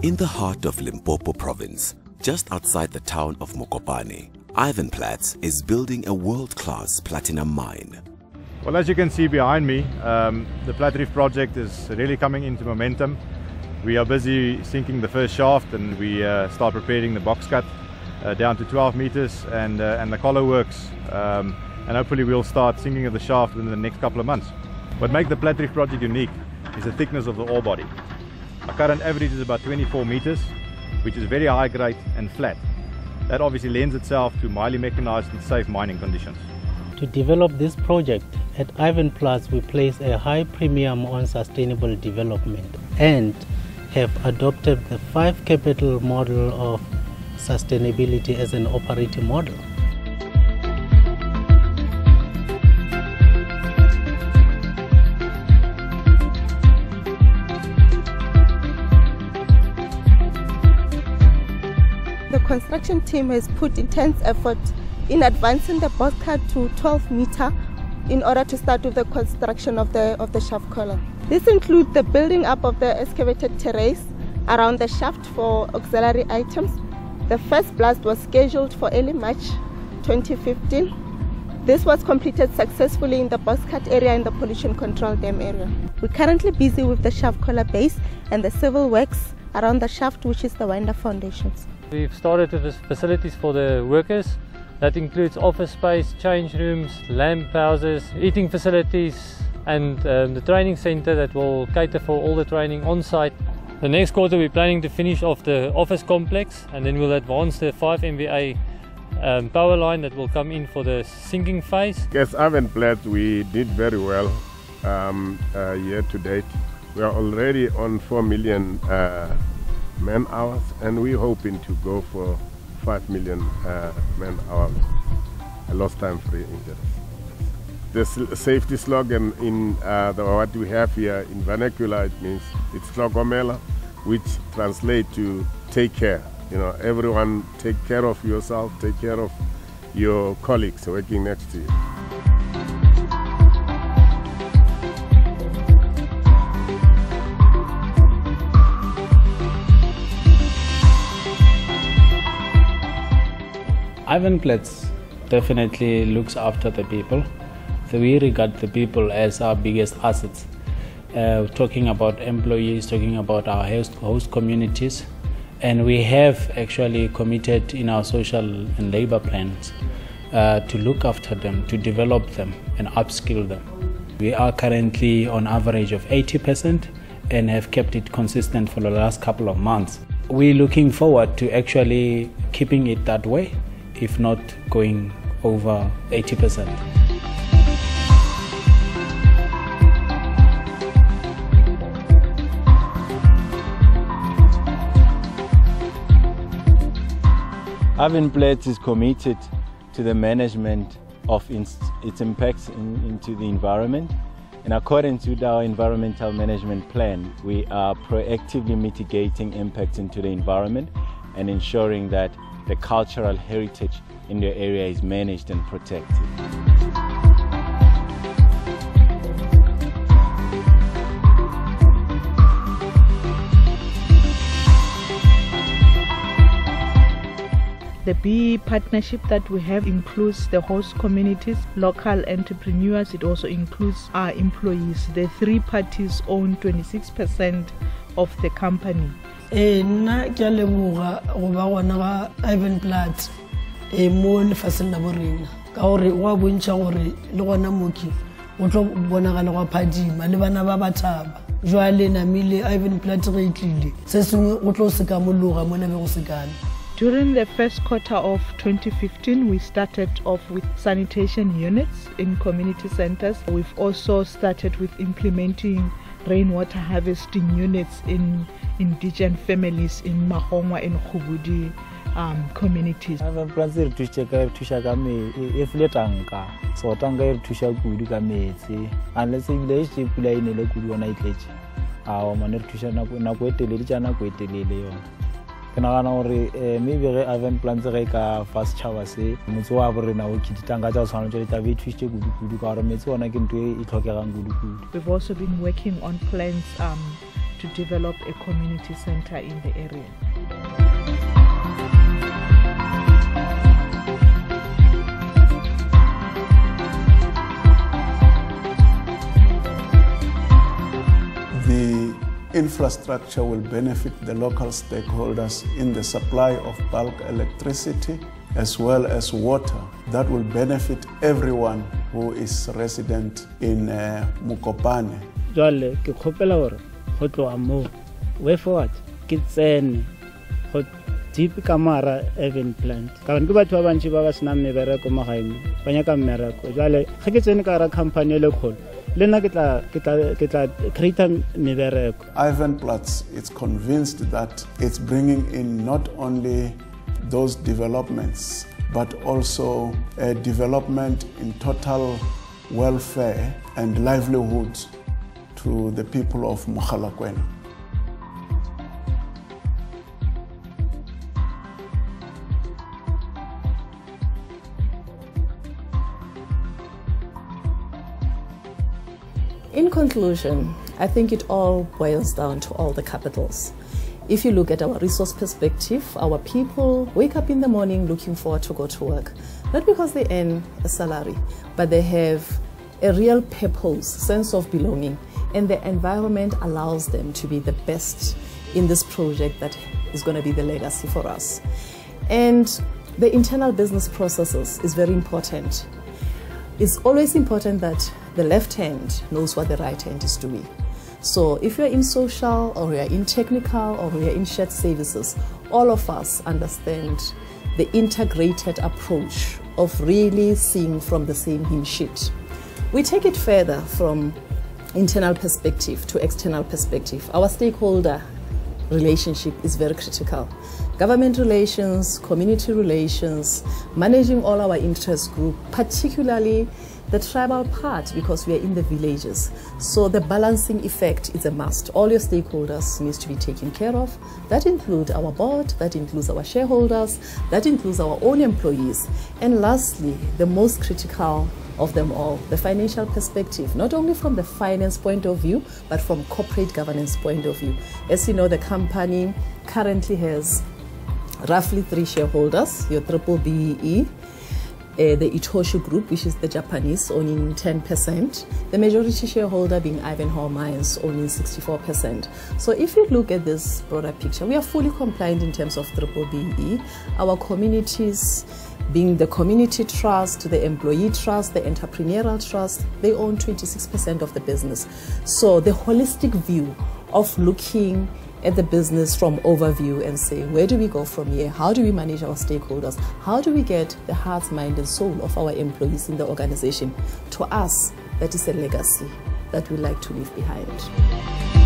In the heart of Limpopo province, just outside the town of Mokopane, Ivanplats is building a world-class platinum mine. Well, as you can see behind me, the Platreef project is really coming into momentum. We are busy sinking the first shaft, and we start preparing the box cut down to 12 meters and the collar works, and hopefully we'll start sinking of the shaft within the next couple of months. What makes the Platreef project unique is the thickness of the ore body. Our current average is about 24 meters, which is very high grade and flat. That obviously lends itself to highly mechanized and safe mining conditions. To develop this project, at Ivanplats we place a high premium on sustainable development and have adopted the 5 capital model of sustainability as an operating model. The construction team has put intense effort in advancing the box cut to 12 meters in order to start with the construction of the shaft collar. This includes the building up of the excavated terrace around the shaft for auxiliary items. The first blast was scheduled for early March 2015. This was completed successfully in the box cut area in the pollution control dam area. We're currently busy with the shaft collar base and the civil works around the shaft, which is the winder foundations. We've started with the facilities for the workers. That includes office space, change rooms, lamp houses, eating facilities, and the training center that will cater for all the training on site. The next quarter we're planning to finish off the office complex, and then we'll advance the 5 MVA power line that will come in for the sinking phase. Yes, Ivanplats, we did very well year to date. We are already on 4 million man hours, and we're hoping to go for 5 million man hours, lost time free injuries. The safety slogan in what we have here in vernacular, it means it's Tlogomela, which translates to take care. You know, everyone take care of yourself, take care of your colleagues working next to you. Ivanplats definitely looks after the people. So we regard the people as our biggest assets. Talking about employees, talking about our host communities, and we have actually committed in our social and labor plans to look after them, to develop them and upskill them. We are currently on average of 80% and have kept it consistent for the last couple of months. We're looking forward to actually keeping it that way, if not going over 80%. Ivanplats is committed to the management of its impacts into the environment. In accordance with our environmental management plan, we are proactively mitigating impacts into the environment and ensuring that the cultural heritage in the area is managed and protected. The BE partnership that we have includes the host communities, local entrepreneurs. It also includes our employees. The 3 parties own 26% of the company. Nna ke a leboga go ba gona ga Ivanplats mo lefatsheng la borena ka gore wa bontšha gore le gona moki go tlo bonagala go phadima le bana ba bathaba jwale namile Ivanplats ge itlile se sengwe go tlo se ka mologa mo nabe go sekana. During the first quarter of 2015, we started off with sanitation units in community centers. We've also started with implementing rainwater harvesting units in indigenous families in Mahongwa and Khubudi communities. Ivanplats re thusha ka me e fle tanka so tanka e thusha kudu ka metsi unless ile e pula ine le kudu ona itletse a o mane re thusha nako e telele tsana go etelele yona ke nagana gore maybe ge Ivanplats ge ka fast chava se motse wa borena o kititanga tsa tshwana tse tla be thusitse kudu ka gore metse ona ke ntwe e tlhokegang kudu. We've also been working on plans to develop a community center in the area. The infrastructure will benefit the local stakeholders in the supply of bulk electricity as well as water. That will benefit everyone who is resident in Mokopane. Jwale ke khopela hore go tloa mo way forward ke tsene go deep kamara Ivanplats ka ke batho ba bantsi ba ba sena mebereko magaeng ba nyaka mmereko. Jwale ge ke tsene ka ra company le kholo lena ke tla create mebereko. Ivanplats is convinced that it's bringing in not only those developments but also a development in total welfare and livelihoods to the people of Mogalakwena. In conclusion, I think it all boils down to all the capitals. If you look at our resource perspective, our people wake up in the morning looking forward to go to work. Not because they earn a salary, but they have a real purpose, sense of belonging, and the environment allows them to be the best in this project that is going to be the legacy for us. And the internal business processes is very important. It's always important that the left hand knows what the right hand is doing. So if you're in social or you're in technical or you're in shared services, all of us understand the integrated approach of really seeing from the same hymn sheet. We take it further from internal perspective to external perspective. Our stakeholder relationship is very critical. Government relations, community relations, managing all our interest group, particularly the tribal part because we are in the villages. So the balancing effect is a must. All your stakeholders needs to be taken care of. That includes our board, that includes our shareholders, that includes our own employees. And lastly, the most critical of them all, the financial perspective, not only from the finance point of view, but from corporate governance point of view. As you know, the company currently has roughly 3 shareholders, your BBBE, the Itoshi Group, which is the Japanese, owning 10%, the majority shareholder being Ivanhoe Mines, owning 64%. So if you look at this broader picture, we are fully compliant in terms of BBBE. Our communities, being the community trust, the employee trust, the entrepreneurial trust, they own 26% of the business. So the holistic view of looking at the business from overview and say, where do we go from here? How do we manage our stakeholders? How do we get the heart, mind, and soul of our employees in the organization? To us, that is a legacy that we like to leave behind.